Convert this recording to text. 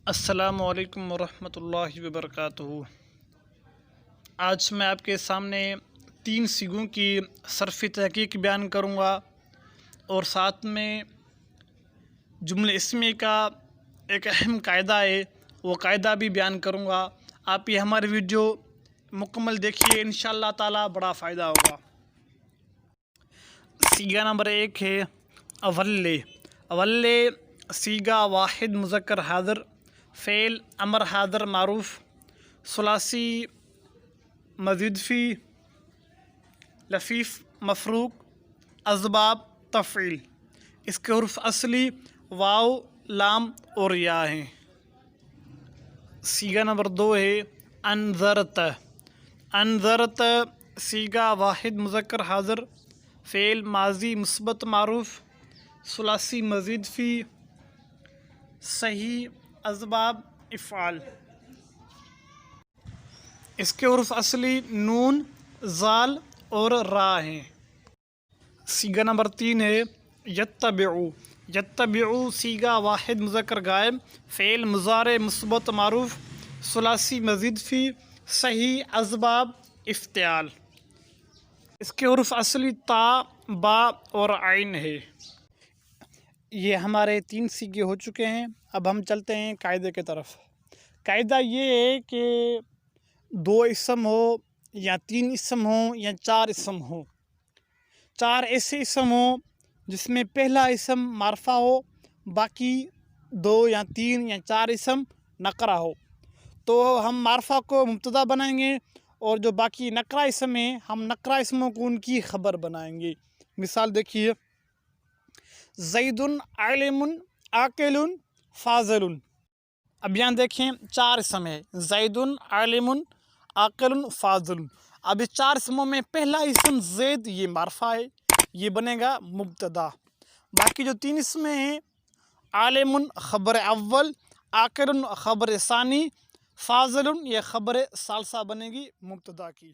السلام علیکم ورحمۃ اللہ وبرکاتہ۔ آج میں آپ کے سامنے 3 صیغوں کی صرفی تحقیق بیان کروں گا اور ساتھ میں جملے اسمی کا ایک اہم قاعدہ ہے وہ قاعدہ بھی بیان کروں گا۔ آپ یہ ہماری ویڈیو مکمل دیکھیے، انشاءاللہ تعالی بڑا فائدہ ہوگا۔ صیغہ نمبر 1 ہے اولے۔ اولے صیغہ واحد مذکر حاضر، فعل امر حاضر معروف، ثلاثی مزید فی، لفیف مفروق، اسباب تفعیل۔ اس کے حروف اصلی واو، لام اور یا ہیں۔ صیغہ نمبر 2 ہے انذرت۔ انذرت صیغہ واحد مذکر حاضر، فعل ماضی مثبت معروف، ثلاثی مزید فی، صحیح اسباب افعال۔ اس کے حروف اصلی نون، زال اور را ہیں۔ صیغہ نمبر 3 ہے یتبعو۔ یتبعو صیغہ واحد مذکر غائب، فعل مضارع مثبت معروف، ثلاثی مزید فی، صحیح اسباب افتعال۔ اس کے حروف اصلی تا، با اور عین ہے۔ یہ ہمارے 3 صیغے ہو چکے ہیں۔ اب ہم چلتے ہیں قاعدے کی طرف۔ قاعدہ یہ ہے کہ 2 اسم ہو یا 3 اسم ہوں یا 4 اسم ہوں، 4 ایسے اسم ہوں جس میں پہلا اسم معرفہ ہو، باقی 2 یا 3 یا 4 اسم نکرہ ہو، تو ہم معرفہ کو مبتدا بنائیں گے اور جو باقی نکرہ اسم ہیں ہم نکرہ اسموں کو ان کی خبر بنائیں گے۔ مثال دیکھیے، زید عالم عاقل فاضل۔ اب یہاں دیکھیں 4 اسم ہے، زید عالم عاقل فاضل۔ اب اس 4 اسموں میں پہلا اسم زید یہ معرفہ ہے، یہ بنے گا مبتدا۔ باقی جو 3 اسم ہیں، عالم خبر اول، عاقل خبر ثانی، فاضل یہ خبر ثالثہ بنے گی مبتدا کی۔